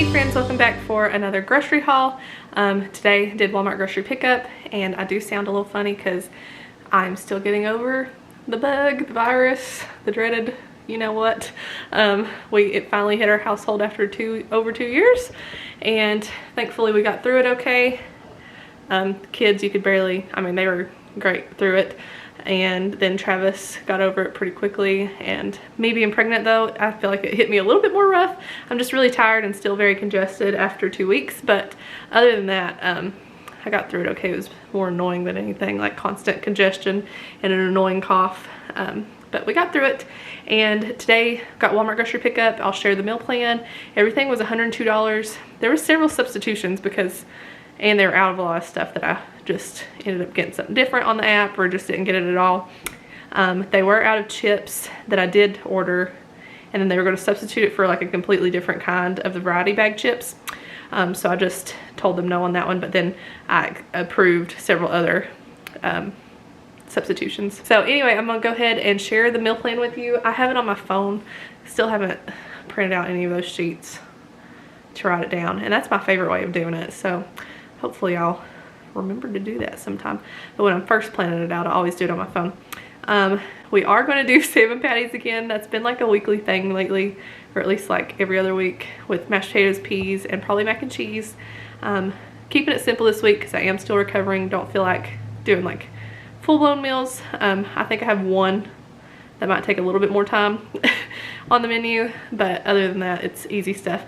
Hey friends, welcome back for another grocery haul. Today did Walmart grocery pickup, and I do sound a little funny because I'm still getting over the bug, the virus, the dreaded you know what. It finally hit our household after over 2 years, and thankfully we got through it okay. Kids, you could barely, they were great through it. And then Travis got over it pretty quickly, and me being pregnant though, I feel like it hit me a little bit more rough. I'm just really tired and still very congested after 2 weeks, but other than that, I got through it okay. It was more annoying than anything, like constant congestion and an annoying cough, but we got through it. And today got Walmart grocery pickup. I'll share the meal plan. Everything was $102. There were several substitutions and they were out of a lot of stuff that I just ended up getting something different on the app or just didn't get it at all. They were out of chips that I did order, and then they were going to substitute it for like a completely different kind of the variety bag chips. So I just told them no on that one, but then I approved several other substitutions. So anyway, I'm gonna go ahead and share the meal plan with you. I have it on my phone. Still haven't printed out any of those sheets to write it down, and that's my favorite way of doing it. So hopefully I'll remember to do that sometime. But when I'm first planning it out, I always do it on my phone. We are going to do salmon patties again. That's been like a weekly thing lately, or at least like every other week, with mashed potatoes, peas, and probably mac and cheese. Keeping it simple this week because I am still recovering. Don't feel like doing like full-blown meals. I think I have one that might take a little bit more time on the menu, but other than that, it's easy stuff.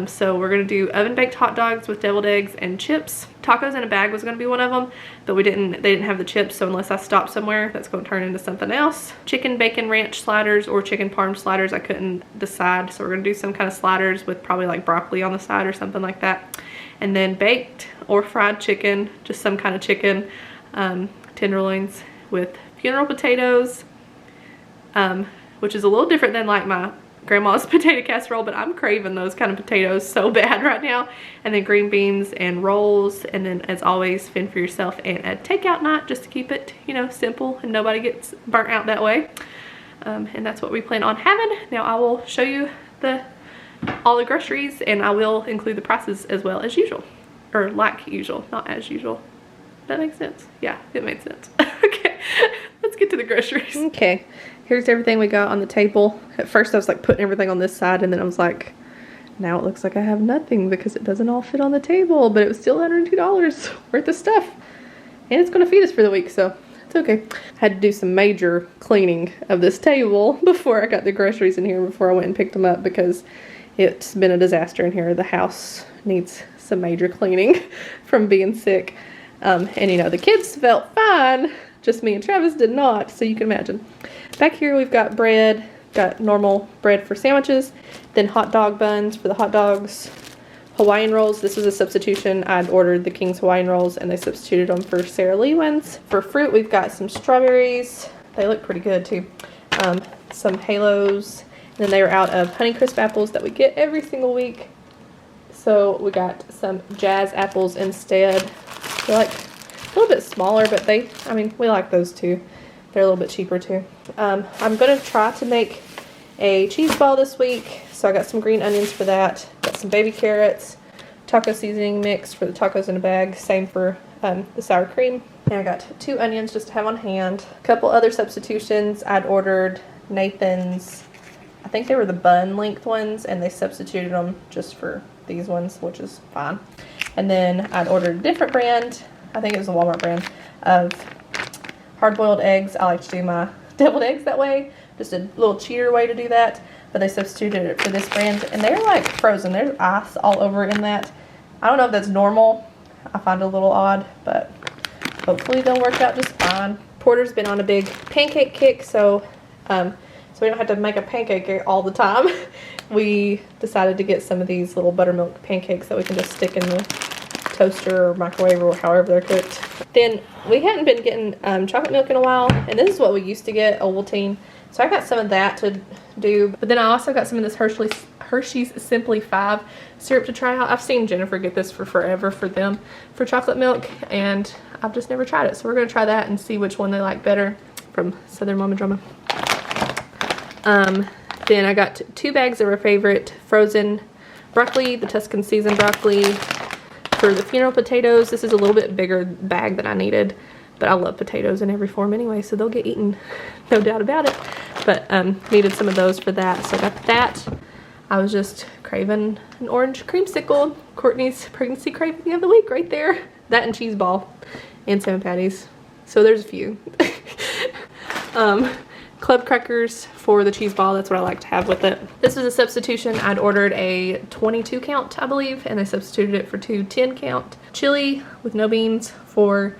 So we're gonna do oven baked hot dogs with deviled eggs and chips. Tacos in a bag was gonna be one of them, but they didn't have the chips, so unless I stop somewhere, that's gonna turn into something else. Chicken bacon ranch sliders or chicken parm sliders, I couldn't decide, so we're gonna do some kind of sliders with probably like broccoli on the side or something like that. And then baked or fried chicken, just some kind of chicken, tenderloins with funeral potatoes, which is a little different than like my grandma's potato casserole, but I'm craving those kind of potatoes so bad right now. And then green beans and rolls, and then as always, fend for yourself and a takeout night just to keep it, simple and nobody gets burnt out that way. And that's what we plan on having. Now I will show you all the groceries, and I will include the prices as well as usual, or like usual, not as usual. That makes sense? Yeah, it made sense. Okay, let's get to the groceries. Okay, here's everything we got on the table. At first I was like putting everything on this side, and then I was like, now it looks like I have nothing because it doesn't all fit on the table, but it was still $102 worth of stuff. And it's gonna feed us for the week, so it's okay. I had to do some major cleaning of this table before I got the groceries in here, before I went and picked them up, because it's been a disaster in here. The house needs some major cleaning from being sick. And the kids felt fine, just me and Travis did not, so you can imagine. Back here we've got bread, got normal bread for sandwiches, then hot dog buns for the hot dogs, Hawaiian Rolls. This was a substitution. I'd ordered the King's Hawaiian Rolls and they substituted them for Sara Lee ones. For fruit, we've got some strawberries. They look pretty good too. Some halos, and then they were out of Honeycrisp apples that we get every single week. So we got some Jazz apples instead. They're like a little bit smaller, but we like those too. They're a little bit cheaper too. I'm going to try to make a cheese ball this week. So I got some green onions for that. Got some baby carrots, taco seasoning mix for the tacos in a bag. Same for the sour cream. And I got 2 onions just to have on hand. A couple other substitutions. I'd ordered Nathan's, I think they were the bun length ones, and they substituted them just for these ones, which is fine. And then I'd ordered a different brand, I think it was a Walmart brand, of hard-boiled eggs. I like to do my deviled eggs that way, just a little cheater way to do that, but they substituted it for this brand, and they're like frozen. There's ice all over in that. I don't know if that's normal. I find it a little odd, but hopefully they'll work out just fine. Porter's been on a big pancake kick, so we don't have to make a pancake all the time. We decided to get some of these little buttermilk pancakes that we can just stick in the toaster or microwave or however they're cooked. Then we hadn't been getting chocolate milk in a while, and this is what we used to get, Ovaltine. So I got some of that to do, but then I also got some of this Hershey's Simply 5 syrup to try out. I've seen Jennifer get this for forever for chocolate milk, and I've just never tried it. So we're gonna try that and see which one they like better from Southern Mama Drama. Then I got 2 bags of our favorite frozen broccoli, the Tuscan seasoned broccoli. For the funeral potatoes, this is a little bit bigger bag than I needed, but I love potatoes in every form anyway, so they'll get eaten, no doubt about it. But needed some of those for that, so I got that. I was just craving an orange creamsicle. Courtney's pregnancy craving of the week right there. That and cheese ball and salmon patties. So there's a few. Club crackers for the cheese ball. That's what I like to have with it. This is a substitution. I'd ordered a 22 count, I believe, and I substituted it for 2 10 count. Chili with no beans for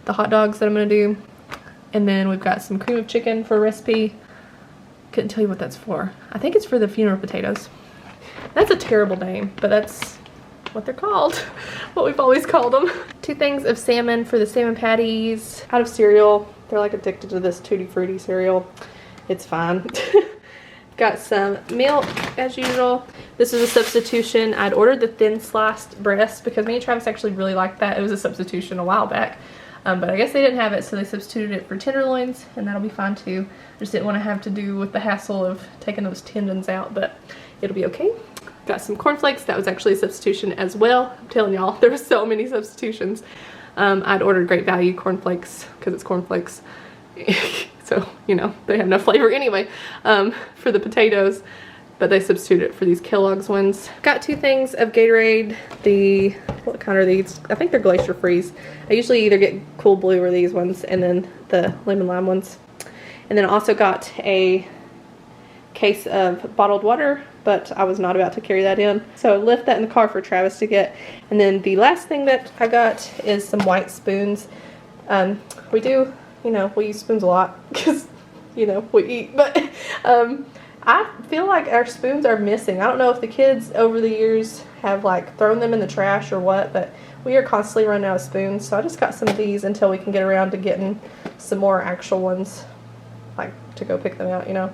the hot dogs that I'm gonna do. And then we've got some cream of chicken for a recipe. Couldn't tell you what that's for. I think it's for the funeral potatoes. That's a terrible name, but that's what they're called. What we've always called them. 2 things of salmon for the salmon patties. Out of cereal. They're like addicted to this Tutti Frutti cereal. It's fine. Got some milk as usual. This is a substitution. I'd ordered the thin sliced breast because me and Travis actually really liked that. It was a substitution a while back. But I guess they didn't have it, so they substituted it for tenderloins, and that'll be fine too. I just didn't want to have to do with the hassle of taking those tendons out, but it'll be okay. Got some cornflakes. That was actually a substitution as well. I'm telling y'all, there were so many substitutions. I'd ordered Great Value cornflakes because it's cornflakes. So, you know, they have no flavor anyway for the but they substituted it for these Kellogg's ones. Got 2 things of Gatorade. What kind are these? I think they're Glacier Freeze. I usually either get Cool Blue or these ones, and then the lemon lime ones. And then I also got a case of bottled water, but I was not about to carry that in. So I left that in the car for Travis to get. And then the last thing that I got is some white spoons. We do, you know, we use spoons a lot because, you know, we eat. But I feel like our spoons are missing. I don't know if the kids over the years have like thrown them in the trash or what, but we are constantly running out of spoons. So I just got some of these until we can get around to getting some more actual ones, like to go pick them out, you know.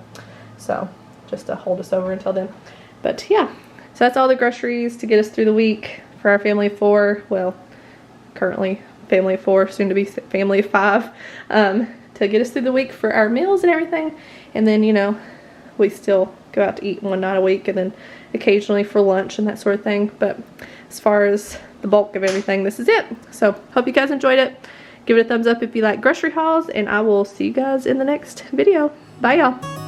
So just to hold us over until then. But yeah, so that's all the groceries to get us through the week for our family of 4. Well, currently family of 4, soon to be family of 5, to get us through the week for our meals and everything. And then, you know, we still go out to eat 1 night a week, and then occasionally for lunch and that sort of thing. But as far as the bulk of everything, this is it. So hope you guys enjoyed it. Give it a thumbs up if you like grocery hauls, and I will see you guys in the next video. Bye y'all.